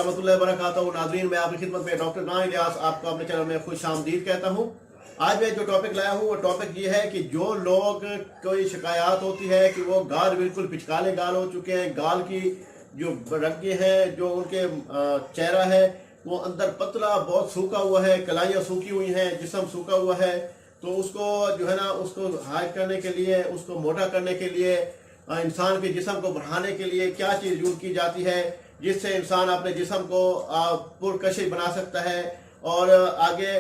रहमतुल्लाहि व बरकातहू। नाज़रीन, मैं आपकी खिदमत में डॉक्टर अदनान इलियास आपको अपने चैनल में खुश आमदीद कहता हूँ। आज मैं जो टॉपिक लाया हूँ वो टॉपिक ये है कि जो लोग कोई शिकायत होती है कि वो गाल बिल्कुल पिचकाले गाल हो चुके हैं, गाल की जो रंगे हैं, जो उनके चेहरा है वो अंदर पतला बहुत सूखा हुआ है, कलाइयाँ सूखी हुई हैं, जिस्म सूखा हुआ है, तो उसको जो है ना उसको हाइड करने के लिए, उसको मोटा करने के लिए, इंसान के जिस्म को बढ़ाने के लिए क्या चीज़ यूज़ की जाती है जिससे इंसान अपने जिस्म को पुरकशिश बना सकता है और आगे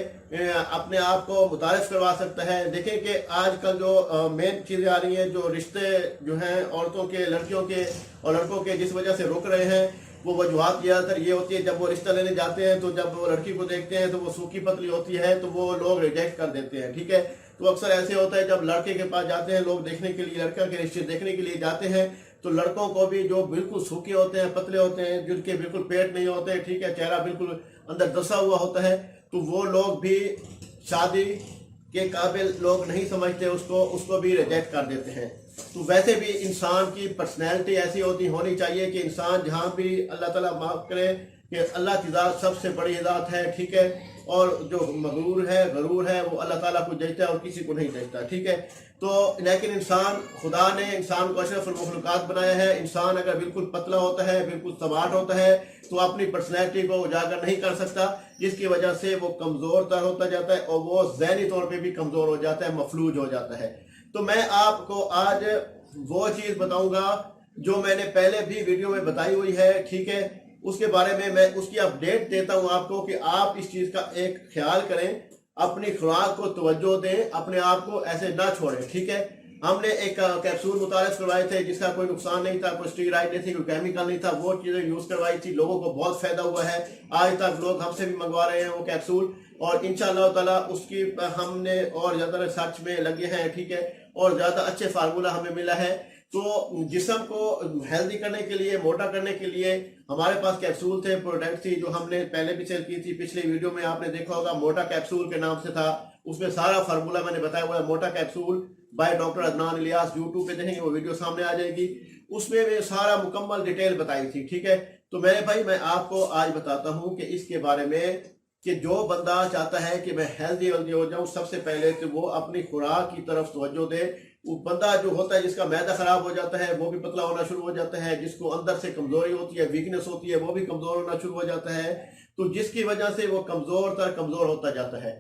अपने आप को मुतारिफ करवा सकता है। देखें कि आजकल जो मेन चीज़ें आ रही हैं, जो रिश्ते जो हैं औरतों के, लड़कियों के और लड़कों के जिस वजह से रुक रहे हैं, वो वजूहत ज़्यादातर ये होती है जब वो रिश्ता लेने जाते हैं तो जब वो लड़की को देखते हैं तो वो सूखी पतली होती है तो वो लोग रिजेक्ट कर देते हैं। ठीक है, तो अक्सर ऐसे होता है जब लड़के के पास जाते हैं लोग देखने के लिए, लड़का के रिश्ते देखने के लिए जाते हैं, तो लड़कों को भी जो बिल्कुल सूखे होते हैं, पतले होते हैं, जिनके बिल्कुल पेट नहीं होते, ठीक है, चेहरा बिल्कुल अंदर दसा हुआ होता है, तो वो लोग भी शादी के काबिल लोग नहीं समझते उसको भी रिजेक्ट कर देते हैं। तो वैसे भी इंसान की पर्सनैलिटी ऐसी होनी चाहिए कि इंसान जहाँ भी, अल्लाह ताला माफ़ करे, कि अल्लाह की ज़ात सबसे बड़ी ज़ात है, ठीक है, और जो गरूर है वो अल्लाह ताला को जचता है और किसी को नहीं जचता। ठीक है, तो लेकिन खुदा ने इंसान को अशरफुल मखलूकात बनाया है। इंसान अगर बिल्कुल पतला होता है, बिल्कुल स्मार्ट होता है, तो अपनी पर्सनैलिटी को उजागर नहीं कर सकता, जिसकी वजह से वो कमज़ोर तर होता जाता है और वो ज़हनी तौर पर भी कमज़ोर हो जाता है, मफलूज हो जाता है। तो मैं आपको आज वो चीज़ बताऊंगा जो मैंने पहले भी वीडियो में बताई हुई है, ठीक है, उसके बारे में मैं उसकी अपडेट देता हूं आपको कि आप इस चीज़ का एक ख्याल करें, अपनी खुराक को तवज्जो दें, अपने आप को ऐसे ना छोड़ें। ठीक है, हमने एक कैप्सूल मुतारिफ करवाए थे जिसका कोई नुकसान नहीं था, कोई स्टीरॉइड नहीं थी, कोई केमिकल नहीं था, वो चीज़ें यूज़ करवाई थी, लोगों को बहुत फ़ायदा हुआ है। आज तक लोग हमसे भी मंगवा रहे हैं वो कैप्सूल, और इंशाअल्लाह ताला उसकी हमने और ज़्यादा रिसर्च में लगे हैं, ठीक है, और ज़्यादा अच्छे फार्मूला हमें मिला है। तो जिस्म को हेल्दी करने के लिए, मोटा करने के लिए हमारे पास कैप्सूल थे, प्रोडक्ट थी, जो हमने पहले भी सेल की थी। पिछले वीडियो में आपने देखा होगा, मोटा कैप्सूल के नाम से था, उसमें सारा फार्मूला मैंने बताया हुआ है, मोटा capsule by doctor Adnan Ilyas. YouTube पे देखेंगे वो वीडियो सामने आ जाएगी, उसमें मैं सारा मुकम्मल डिटेल बताई थी। ठीक है, तो मेरे भाई मैं आपको आज बताता हूँ कि इसके बारे में कि जो बंदा चाहता है कि मैं हेल्दी हो जाऊं, सबसे पहले तो वो अपनी खुराक की तरफ तवज्जो दे। वो बंदा जो होता है जिसका मैदा खराब हो जाता है वो भी पतला होना शुरू हो जाता है, जिसको अंदर से कमजोरी होती है, वीकनेस होती है, वो भी कमजोर होना शुरू हो जाता है, तो जिसकी वजह से वो कमजोर होता जाता है।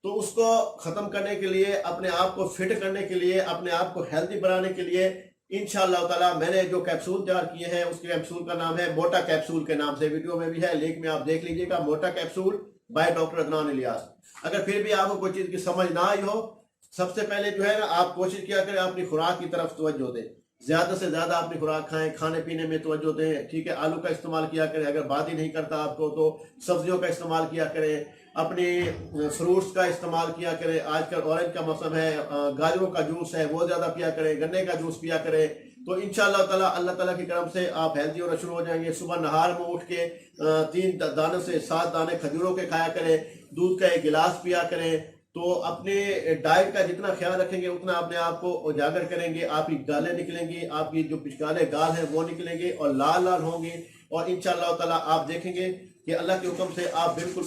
तो उसको खत्म करने के लिए, अपने आप को फिट करने के लिए, अपने आप को हेल्दी बनाने के लिए इंशाअल्लाह ताला मैंने जो कैप्सूल तैयार किए हैं, उसके कैप्सूल का नाम है मोटा कैप्सूल के नाम से, वीडियो में भी है, लिंक में आप देख लीजिएगा, मोटा capsule by doctor Adnan Ilyas. अगर फिर भी आपको कोई चीज़ की समझ ना आई हो, सबसे पहले जो है ना आप कोशिश किया करें अपनी खुराक की तरफ तवज्जो दें, ज़्यादा से ज़्यादा अपनी खुराक खाएं, खाने पीने में तवज्जो दें। ठीक है, आलू का इस्तेमाल किया करें, अगर बात ही नहीं करता आपको तो सब्जियों का इस्तेमाल किया करें, अपनी फ्रूट्स का इस्तेमाल किया करें। आजकल ऑरेंज का मौसम है, गाजरों का जूस है वो ज़्यादा पिया करें, गन्ने का जूस पिया करें, तो इंशाअल्लाह ताला अल्लाह ताला की करम से आप हेल्दी होना शुरू हो जाएंगे। सुबह नहार में उठ के 3 दाने से 7 दाने खजूरों के खाया करें, दूध का 1 गिलास पिया करें। तो अपने डाइट का जितना ख्याल रखेंगे उतना अपने आप को उजागर करेंगे, आपकी गालें निकलेंगी, आपकी जो पिचकाले गाल हैं वो निकलेंगे और लाल लाल होंगे, और इंशाअल्लाह ताला आप देखेंगे कि अल्लाह के हुक्म से आप बिल्कुल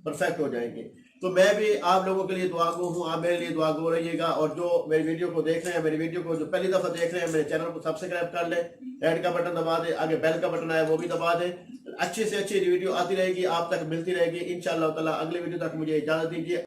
परफेक्ट हो जाएंगे। तो मैं भी आप लोगों के लिए दुआगो हूँ, आप मेरे लिए दुआगो रहिएगा, और जो मेरी वीडियो को देख रहे हैं, मेरी वीडियो को जो पहली दफ़ा देख रहे हैं, मेरे चैनल को सब्सक्राइब कर लें, ऐड का बटन दबा दें, आगे बेल का बटन आया वो भी दबा दें। अच्छी से अच्छी वीडियो आती रहेगी, आप तक मिलती रहेगी इंशाअल्लाह ताला। अगली वीडियो तक मुझे इजाज़त दीजिए।